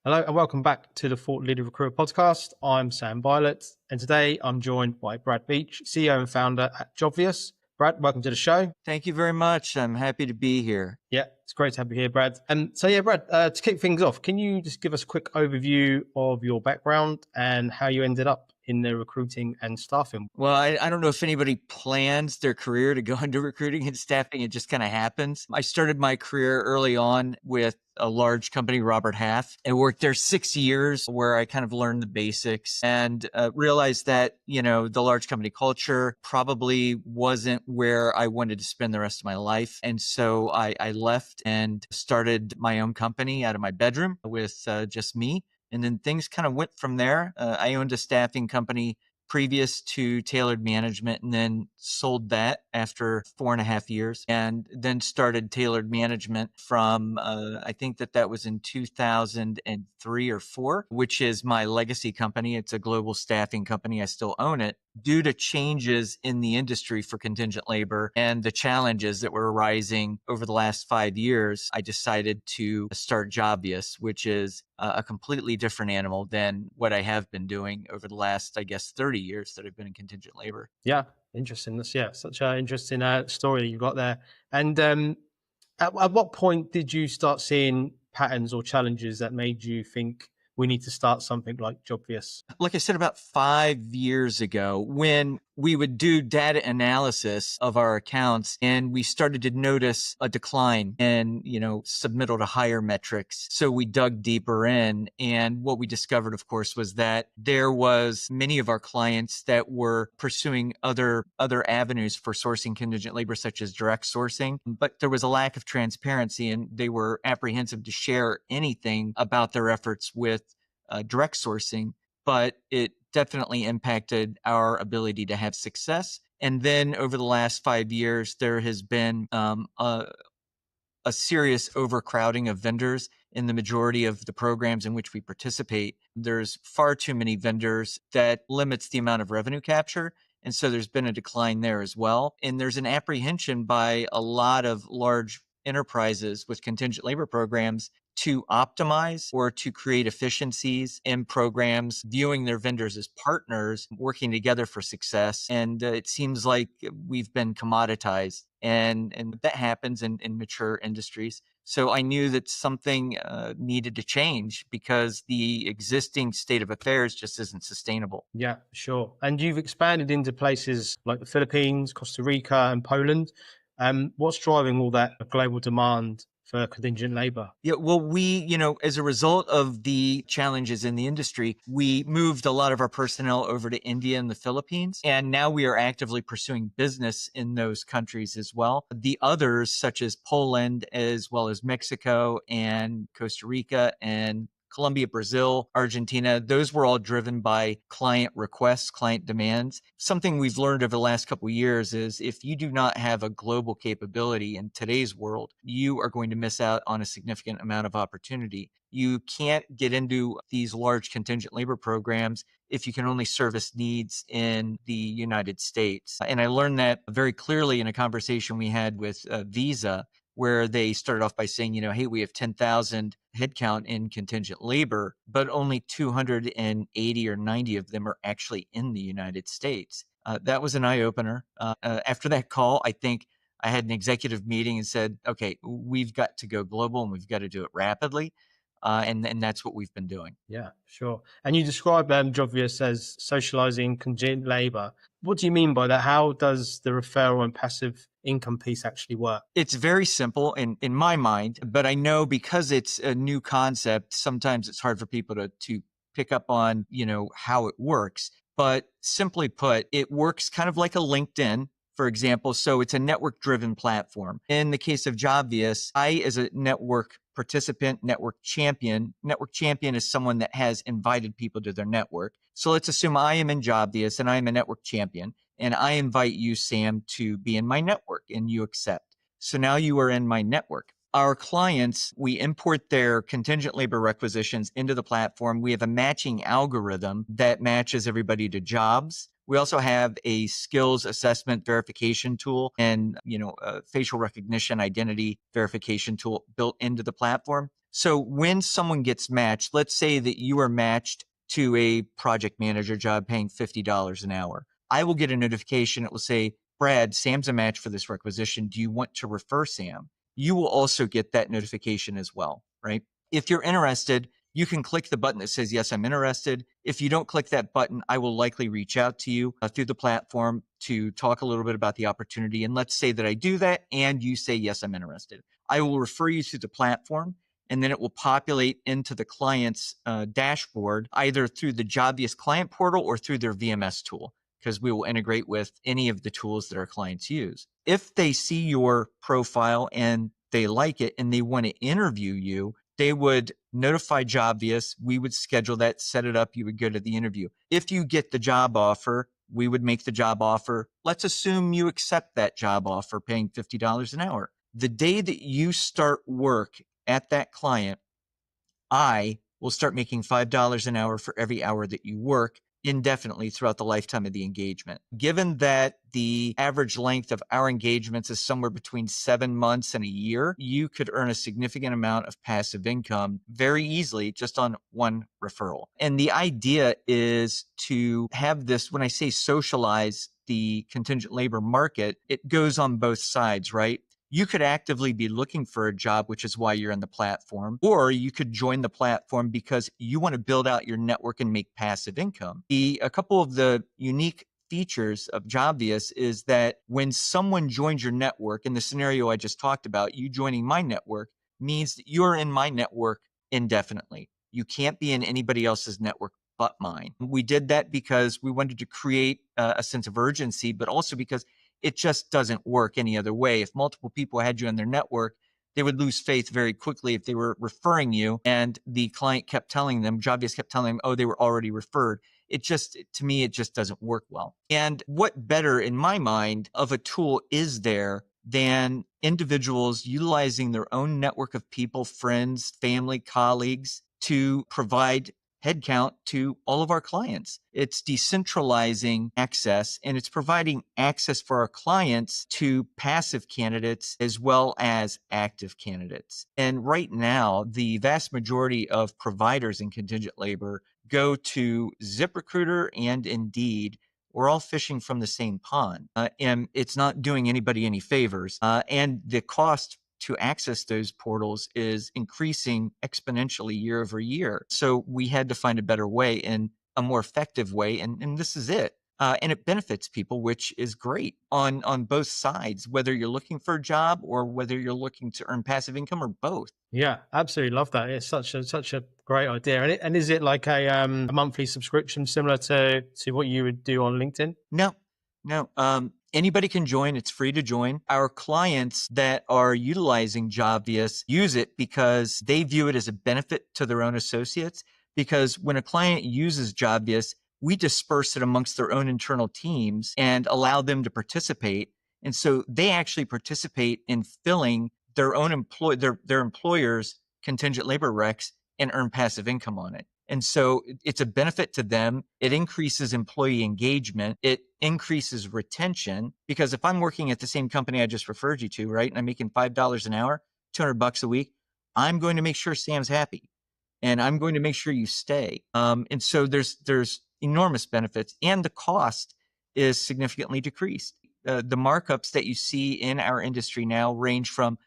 Hello and welcome back to the Thought Leader Recruiter podcast. I'm Sam Bylett, and today I'm joined by Brad Beach, CEO and founder at Jobvious. Brad, welcome to the show. Thank you very much. I'm happy to be here. Yeah, it's great to have you here, Brad. Brad, to kick things off, can you just give us a quick overview of your background and how you ended up in the recruiting and staffing? Well, I don't know if anybody plans their career to go into recruiting and staffing. It just kind of happens. I started my career early on with a large company, Robert Half. I worked there 6 years where I kind of learned the basics and realized that, the large company culture probably wasn't where I wanted to spend the rest of my life. And so I left and started my own company out of my bedroom with just me. And then things kind of went from there. I owned a staffing company previous to Tailored Management and then sold that after 4.5 years and then started Tailored Management from, I think that was in 2003 or 4, which is my legacy company. It's a global staffing company. I still own it. Due to changes in the industry for contingent labor and the challenges that were arising over the last 5 years, I decided to start Jobvious, which is a completely different animal than what I have been doing over the last, 30 years that I've been in contingent labor. Yeah, interesting. Such an interesting story you've got there. And at what point did you start seeing patterns or challenges that made you think we need to start something like Jobvious? Like I said, about 5 years ago, when we would do data analysis of our accounts and we started to notice a decline in, submittal to hire metrics. So we dug deeper in. And what we discovered, of course, was that there was many of our clients that were pursuing other avenues for sourcing contingent labor, such as direct sourcing. But there was a lack of transparency and they were apprehensive to share anything about their efforts with direct sourcing, but it definitely impacted our ability to have success. And then over the last 5 years, there has been a serious overcrowding of vendors in the majority of the programs in which we participate. There's far too many vendors that limits the amount of revenue capture. And so there's been a decline there as well. And there's an apprehension by a lot of large enterprises with contingent labor programs to optimize or to create efficiencies in programs, viewing their vendors as partners, working together for success. And it seems like we've been commoditized. And that happens in mature industries. So I knew that something needed to change because the existing state of affairs just isn't sustainable. Yeah, sure. And you've expanded into places like the Philippines, Costa Rica, and Poland. What's driving all that global demand for contingent labor? Yeah, well, we, as a result of the challenges in the industry, we moved a lot of our personnel over to India and the Philippines. And now we are actively pursuing business in those countries as well. The others, such as Poland, as well as Mexico and Costa Rica and Colombia, Brazil, Argentina, those were all driven by client requests, client demands. Something we've learned over the last couple of years is if you do not have a global capability in today's world, you are going to miss out on a significant amount of opportunity. You can't get into these large contingent labor programs if you can only service needs in the United States. And I learned that very clearly in a conversation we had with Visa, where they started off by saying, hey, we have 10,000 headcount in contingent labor, but only 280 or 90 of them are actually in the United States. That was an eye opener. After that call, I think I had an executive meeting and said, okay, we've got to go global and we've got to do it rapidly. And that's what we've been doing. Yeah, sure. And you describe Jobvious as socializing contingent labor. What do you mean by that? How does the referral and passive income piece actually work? It's very simple in my mind, but I know because it's a new concept, sometimes it's hard for people to pick up on, how it works. But simply put, it works kind of like a LinkedIn, for example. So it's a network driven platform. In the case of Jobvious, I, as a network participant, network champion is someone that has invited people to their network. So let's assume I am in Jobvious and I am a network champion and I invite you, Sam, to be in my network and you accept. So now you are in my network. Our clients, we import their contingent labor requisitions into the platform. We have a matching algorithm that matches everybody to jobs. We also have a skills assessment verification tool and, a facial recognition identity verification tool built into the platform. So when someone gets matched, let's say that you are matched to a project manager job paying $50 an hour. I will get a notification. It will say, Brad, Sam's a match for this requisition. Do you want to refer Sam? You will also get that notification as well, right? If you're interested, you can click the button that says, yes, I'm interested. If you don't click that button, I will likely reach out to you through the platform to talk a little bit about the opportunity. And let's say that I do that and you say, yes, I'm interested. I will refer you to the platform, and then it will populate into the client's dashboard, either through the Jobvious client portal or through their VMS tool, because we will integrate with any of the tools that our clients use. If they see your profile and they like it and they want to interview you, they would notify Jobvious. We would schedule that, set it up. You would go to the interview. If you get the job offer, we would make the job offer. Let's assume you accept that job offer paying $50 an hour. The day that you start work at that client, I will start making $5 an hour for every hour that you work indefinitely throughout the lifetime of the engagement. Given that the average length of our engagements is somewhere between 7 months and a year, you could earn a significant amount of passive income very easily just on one referral. And the idea is to have this, when I say socialize the contingent labor market, it goes on both sides, right? You could actively be looking for a job, which is why you're in the platform, or you could join the platform because you want to build out your network and make passive income. A couple of the unique features of Jobvious is that when someone joins your network, in the scenario I just talked about, you joining my network means that you're in my network indefinitely. You can't be in anybody else's network but mine. We did that because we wanted to create a sense of urgency, but also because it just doesn't work any other way. If multiple people had you in their network, they would lose faith very quickly if they were referring you and the client kept telling them, Jobvious kept telling them, oh, they were already referred. To me, it just doesn't work well. And what better, in my mind, of a tool is there than individuals utilizing their own network of people, friends, family, colleagues to provide headcount to all of our clients. It's decentralizing access, and it's providing access for our clients to passive candidates as well as active candidates. And right now, the vast majority of providers in contingent labor go to ZipRecruiter and Indeed. We're all fishing from the same pond, and it's not doing anybody any favors. And the cost to access those portals is increasing exponentially year over year. So we had to find a better way and a more effective way. And this is it. And it benefits people, which is great on both sides, whether you're looking for a job or whether you're looking to earn passive income or both. Yeah, absolutely love that. It's such a great idea. And is it like a monthly subscription similar to what you would do on LinkedIn? No. Anybody can join. It's free to join. Our clients that are utilizing Jobvious use it because they view it as a benefit to their own associates. Because when a client uses Jobvious, we disperse it amongst their own internal teams and allow them to participate. And so they actually participate in filling their own their employer's contingent labor recs and earn passive income on it. And so it's a benefit to them. It increases employee engagement. It increases retention because if I'm working at the same company I just referred you to, right, and I'm making $5 an hour, $200 a week, I'm going to make sure Sam's happy and I'm going to make sure you stay. And so there's enormous benefits, and the cost is significantly decreased. The markups that you see in our industry now range from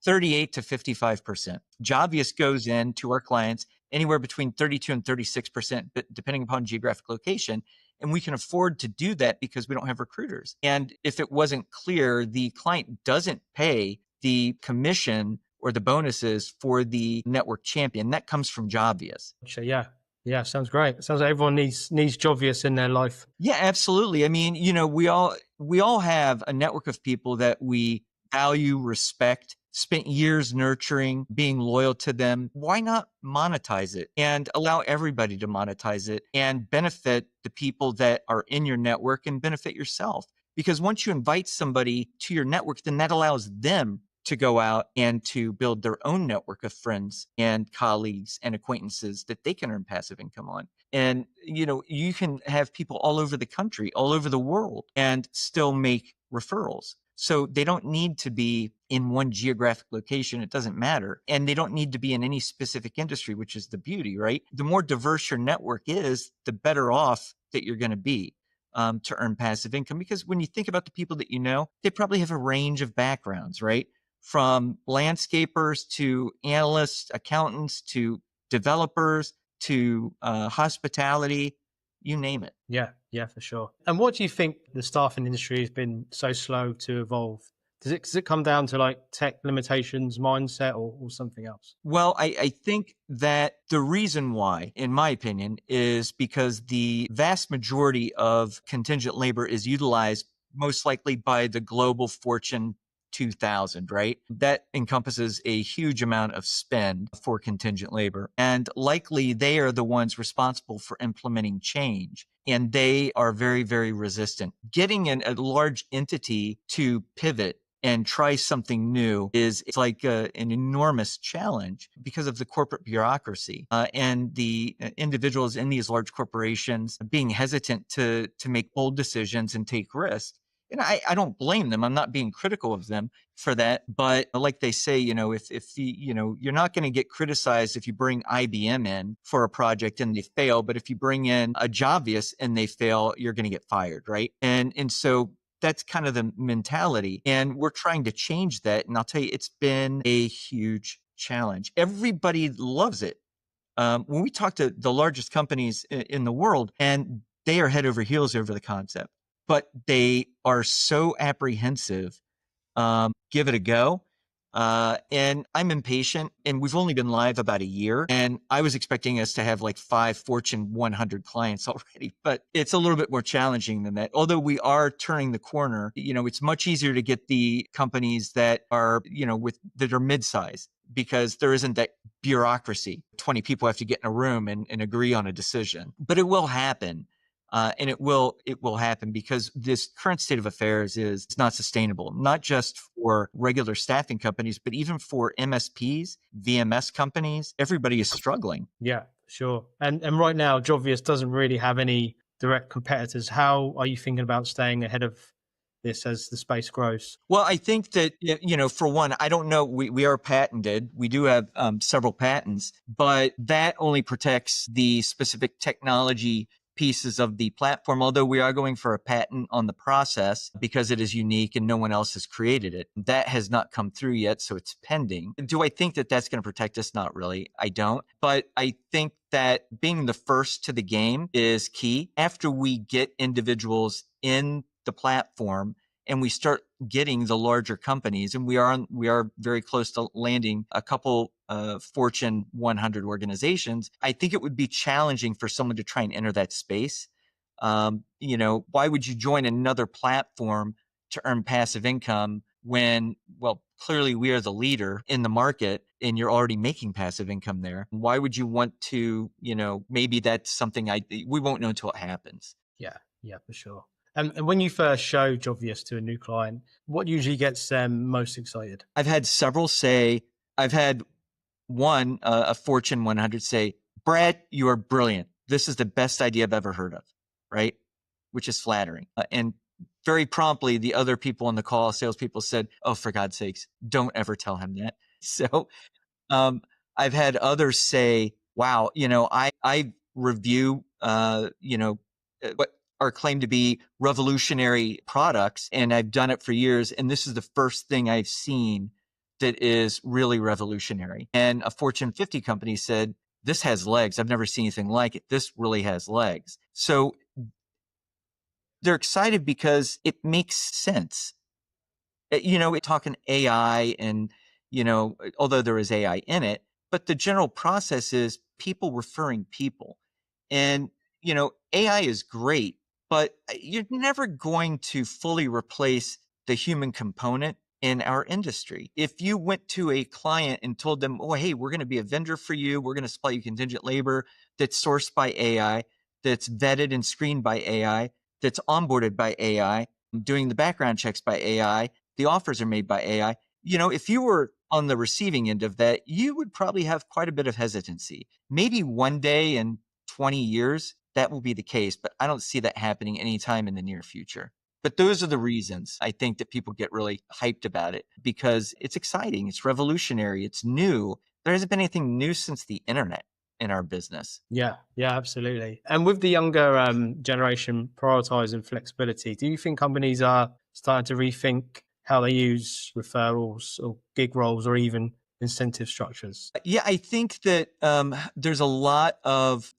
38 to 55%. Jobvious goes in to our clients anywhere between 32 and 36%, but depending upon geographic location. And we can afford to do that because we don't have recruiters. And if it wasn't clear, the client doesn't pay the commission or the bonuses for the network champion. That comes from Jobvious. Yeah. Yeah, sounds great. Sounds like everyone needs Jobvious in their life. Yeah, absolutely. I mean, we all have a network of people that we value, respect, spent years nurturing, being loyal to them. Why not monetize it and allow everybody to monetize it and benefit the people that are in your network and benefit yourself? Because once you invite somebody to your network, then that allows them to go out and to build their own network of friends and colleagues and acquaintances that they can earn passive income on. And, you can have people all over the country, all over the world, and still make referrals. So they don't need to be in one geographic location. It doesn't matter. And they don't need to be in any specific industry, which is the beauty, right? The more diverse your network is, the better off that you're going to be to earn passive income. Because when you think about the people that you know, they probably have a range of backgrounds, right? From landscapers to analysts, accountants to developers to hospitality, you name it. Yeah, yeah, for sure. And what do you think the staffing industry has been so slow to evolve? Does it come down to like tech limitations, mindset, or something else? Well, I think that the reason why, in my opinion, is because the vast majority of contingent labor is utilized most likely by the global Fortune 2000, right? That encompasses a huge amount of spend for contingent labor. And likely they are the ones responsible for implementing change. And they are very, very resistant. Getting a large entity to pivot and try something new it's like an enormous challenge because of the corporate bureaucracy and the individuals in these large corporations being hesitant to make bold decisions and take risks. And I don't blame them. I'm not being critical of them for that. But like they say, you're not going to get criticized if you bring IBM in for a project and they fail. But if you bring in a Jobvious and they fail, you're going to get fired, right? And so that's kind of the mentality. And we're trying to change that. And I'll tell you, it's been a huge challenge. Everybody loves it. When we talk to the largest companies in the world, and they are head over heels over the concept, but they are so apprehensive. Give it a go. And I'm impatient, and we've only been live about a year, and I was expecting us to have like 5 Fortune 100 clients already, but it's a little bit more challenging than that. Although we are turning the corner, it's much easier to get the companies that are, that are mid-sized because there isn't that bureaucracy. 20 people have to get in a room and agree on a decision, but it will happen. And it will happen because this current state of affairs is not sustainable, not just for regular staffing companies, but even for MSPs, VMS companies. Everybody is struggling. Yeah, sure. And right now, Jobvious doesn't really have any direct competitors. How are you thinking about staying ahead of this as the space grows? Well, I think that, for one, I don't know, we are patented. We do have several patents, but that only protects the specific technology pieces of the platform, although we are going for a patent on the process because it is unique and no one else has created it. That has not come through yet, so it's pending. Do I think that that's going to protect us? Not really. I don't. But I think that being the first to the game is key. After we get individuals in the platform and we start getting the larger companies, and we are very close to landing a couple Fortune 100 organizations, I think it would be challenging for someone to try and enter that space. Why would you join another platform to earn passive income when, well, clearly we are the leader in the market and you're already making passive income there? Why would you want to, maybe that's something we won't know until it happens. Yeah, for sure. And when you first show Jobvious to a new client, what usually gets them most excited? I've had one, a Fortune 100 say, "Brad, you are brilliant. This is the best idea I've ever heard of," right? Which is flattering. And very promptly, the other people on the call, salespeople said, "Oh, for God's sakes, don't ever tell him that." So I've had others say, "Wow, I review, what are claimed to be revolutionary products, and I've done it for years, and this is the first thing I've seen that is really revolutionary." And a Fortune 50 company said, "This has legs. I've never seen anything like it. This really has legs." So they're excited because it makes sense. We're talking AI and, although there is AI in it, but the general process is people referring people. And, AI is great, but you're never going to fully replace the human component in our industry. If you went to a client and told them, "Oh, hey, we're going to be a vendor for you. We're going to supply you contingent labor that's sourced by AI, that's vetted and screened by AI, that's onboarded by AI, doing the background checks by AI, the offers are made by AI." If you were on the receiving end of that, you would probably have quite a bit of hesitancy. Maybe one day in 20 years, that will be the case, but I don't see that happening anytime in the near future. But those are the reasons I think that people get really hyped about it, because it's exciting, it's revolutionary, it's new. There hasn't been anything new since the internet in our business. Yeah, yeah, absolutely. And with the younger generation prioritizing flexibility, do you think companies are starting to rethink how they use referrals or gig roles or even incentive structures? Yeah, I think that there's a lot of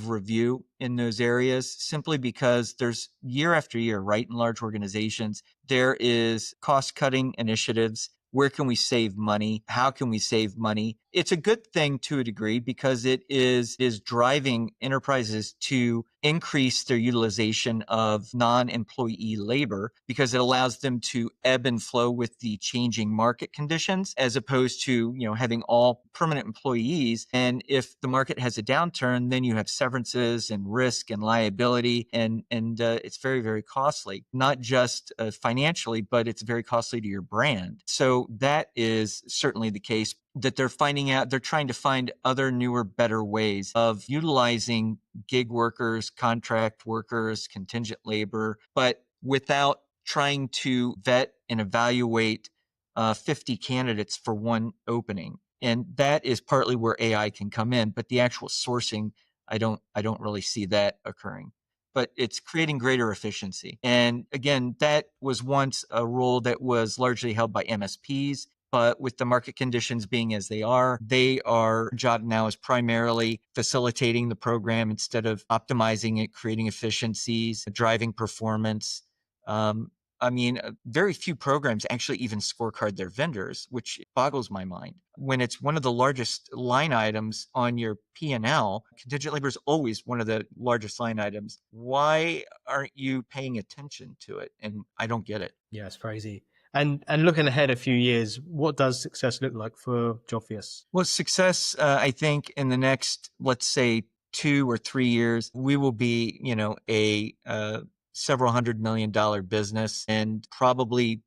review in those areas, simply because there's year after year, right? In large organizations, there is cost cutting initiatives. Where can we save money? How can we save money? It's a good thing to a degree, because it is driving enterprises to increase their utilization of non-employee labor, because it allows them to ebb and flow with the changing market conditions, as opposed to, having all permanent employees. And if the market has a downturn, then you have severances and risk and liability, and it's very, very costly, not just financially, but it's very costly to your brand. So that is certainly the case, that they're trying to find other, newer, better ways of utilizing gig workers, contract workers, contingent labor, but without trying to vet and evaluate 50 candidates for one opening. And that is partly where AI can come in, but the actual sourcing, I don't really see that occurring. But it's creating greater efficiency. And again, that was once a role that was largely held by MSPs. But with the market conditions being as they are, our job now is primarily facilitating the program instead of optimizing it, creating efficiencies, driving performance. Very few programs actually even scorecard their vendors, which boggles my mind. When it's one of the largest line items on your P&L, contingent labor is always one of the largest line items. Why aren't you paying attention to it? And I don't get it. Yeah, it's crazy. And looking ahead a few years, what does success look like for Jobvious? Well, success, I think in the next, let's say, 2 or 3 years, we will be, a several $100 million business, and possibly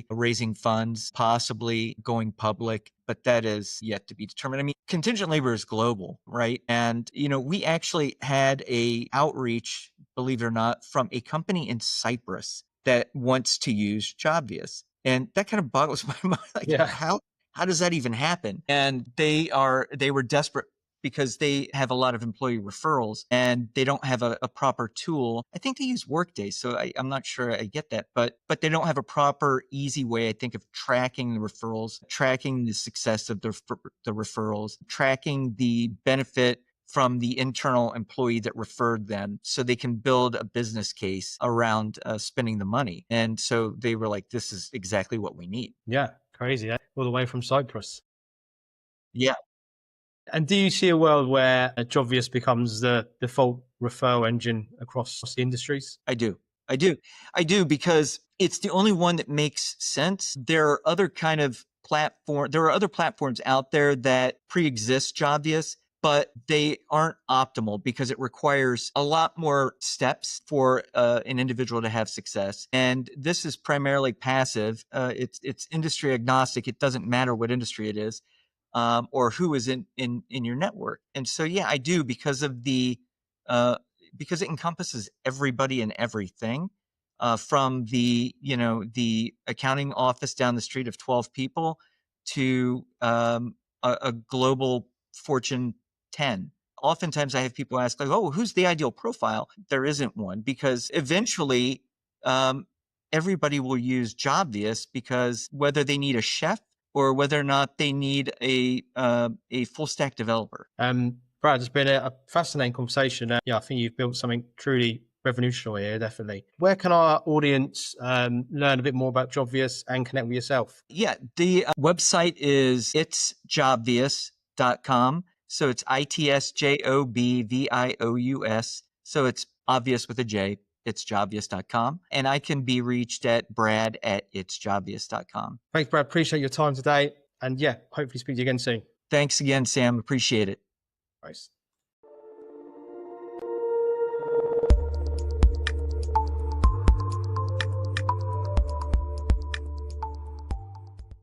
raising funds, possibly going public, but that is yet to be determined. I mean, contingent labor is global, right? And, we actually had a outreach, believe it or not, from a company in Cyprus that wants to use Jobvious. And that kind of boggles my mind. Like, Yeah. how does that even happen? And they were desperate, because they have a lot of employee referrals and they don't have a proper tool. I think they use Workday, so I'm not sure I get that, but they don't have a proper, easy way, I think, of tracking the referrals, tracking the success of the referrals, tracking the benefit from the internal employee that referred them, so they can build a business case around spending the money. And so they were like, this is exactly what we need. Yeah, crazy. All the way from Cyprus. Yeah. And do you see a world where Jobvious becomes the default referral engine across the industries? I do. Because it's the only one that makes sense. There are other platforms out there that pre-exist Jobvious, but they aren't optimal, because it requires a lot more steps for an individual to have success. And this is primarily passive. It's industry agnostic. It doesn't matter what industry it is, or who is in your network. And so, yeah, I do, because of because it encompasses everybody and everything, from the accounting office down the street of 12 people to a global Fortune 10. Oftentimes I have people ask, like, oh, who's the ideal profile? There isn't one, because eventually everybody will use Jobvious, because whether they need a chef or whether or not they need a full stack developer. Brad, it's been a fascinating conversation. I think you've built something truly revolutionary here, definitely. Where can our audience learn a bit more about Jobvious and connect with yourself? Yeah, the website is itsjobvious.com. So it's ITSJOBVIOUS. So it's obvious with a J. It's jobvious.com. And I can be reached at brad@itsjobvious.com. Thanks, Brad. Appreciate your time today. And yeah, hopefully speak to you again soon. Thanks again, Sam. Appreciate it. Thanks.